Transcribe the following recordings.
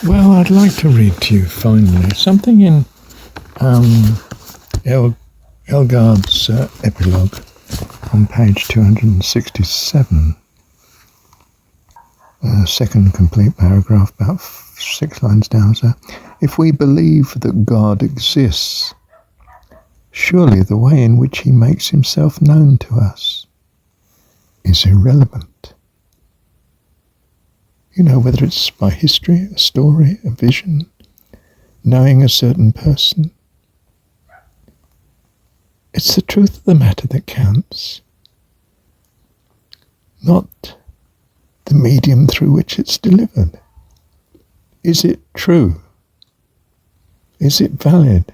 Well, I'd like to read to you finally something in Elgard's epilogue on page 267. Second complete paragraph, about 6 lines down. So, if we believe that God exists, surely the way in which he makes himself known to us is irrelevant. You know, whether it's by history, a story, a vision, knowing a certain person. It's the truth of the matter that counts, not the medium through which it's delivered. Is it true? Is it valid?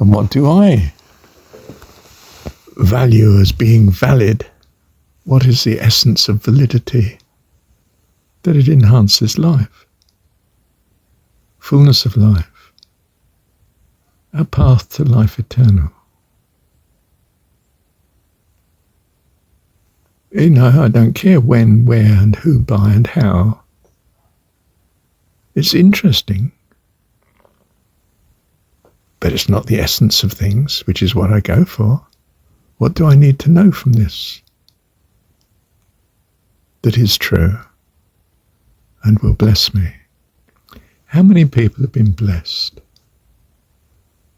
And what do I value as being valid? What is the essence of validity? That it enhances life, fullness of life, a path to life eternal. You know, I don't care when, where, and who, by, and how. It's interesting, but it's not the essence of things, which is what I go for. What do I need to know from this that is true and will bless me? How many people have been blessed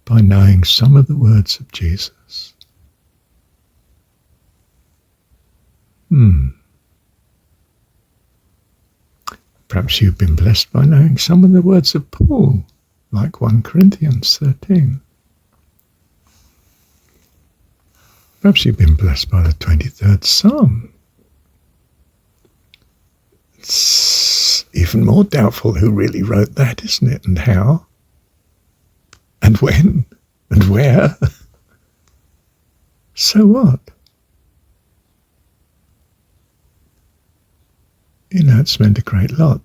by knowing some of the words of Jesus? Perhaps you've been blessed by knowing some of the words of Paul, like 1 Corinthians 13. Perhaps you've been blessed by the 23rd Psalm. It's even more doubtful who really wrote that, isn't it? And how? And when? And where? So what? You know, it's meant a great lot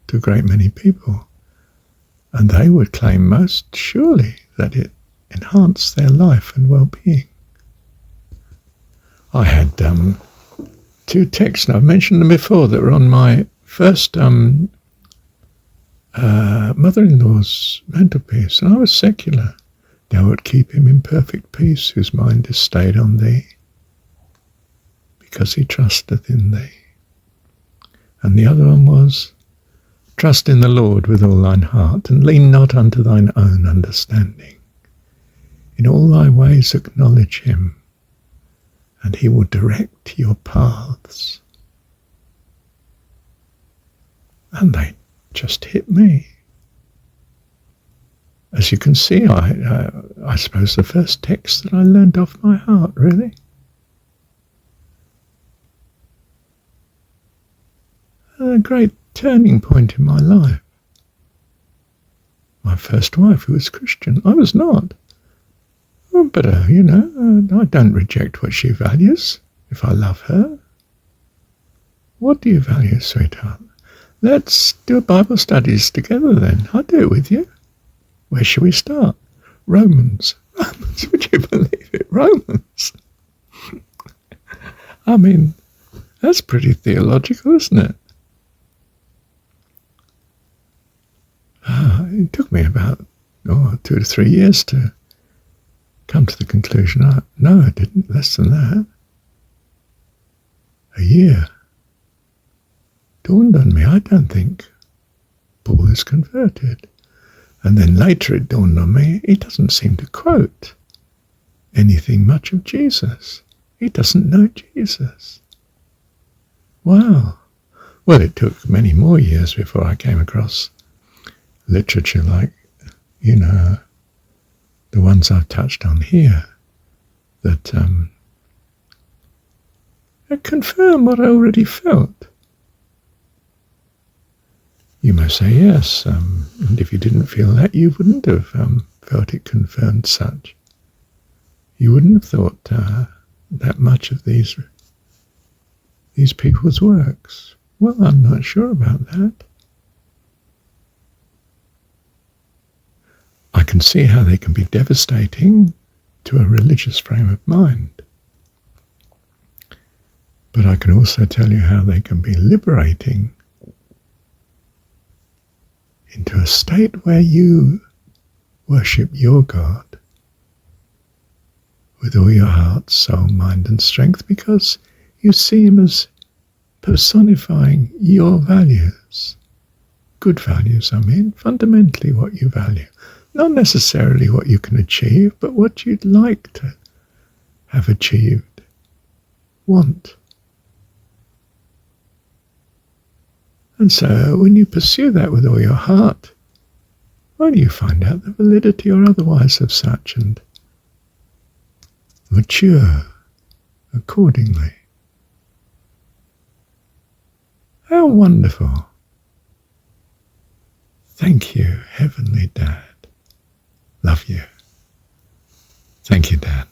to a great many people. And they would claim most surely that it enhanced their life and well-being. I had 2 texts, and I've mentioned them before, that were on my first mother-in-law's mantelpiece, and I was secular. Thou wilt keep him in perfect peace, whose mind is stayed on thee, because he trusteth in thee. And the other one was, trust in the Lord with all thine heart, and lean not unto thine own understanding. In all thy ways acknowledge him, and he will direct your paths. And they just hit me. As you can see, I suppose the first text that I learned off my heart, really. A great turning point in my life. My first wife, who was Christian, I was not. But, you know, I don't reject what she values if I love her. What do you value, sweetheart? Let's do Bible studies together then. I'll do it with you. Where shall we start? Romans. Romans, would you believe it? Romans. I mean, that's pretty theological, isn't it? It took me about 2 to 3 years to come to the conclusion. No, I didn't. Less than that. A year. Dawned on me, I don't think Paul is converted. And then later it dawned on me, he doesn't seem to quote anything much of Jesus. He doesn't know Jesus. Wow. Well, it took many more years before I came across literature like, you know, the ones I've touched on here, that confirm what I already felt. You may say yes, and if you didn't feel that, you wouldn't have felt it confirmed such. You wouldn't have thought that much of these people's works. Well, I'm not sure about that. I can see how they can be devastating to a religious frame of mind. But I can also tell you how they can be liberating a state where you worship your God with all your heart, soul, mind and strength, because you see him as personifying your values. Good values, I mean, fundamentally what you value. Not necessarily what you can achieve, but what you'd like to have achieved, want. And so when you pursue that with all your heart, well, you find out the validity or otherwise of such and mature accordingly. How wonderful. Thank you, Heavenly Dad. Love you. Thank you, Dad.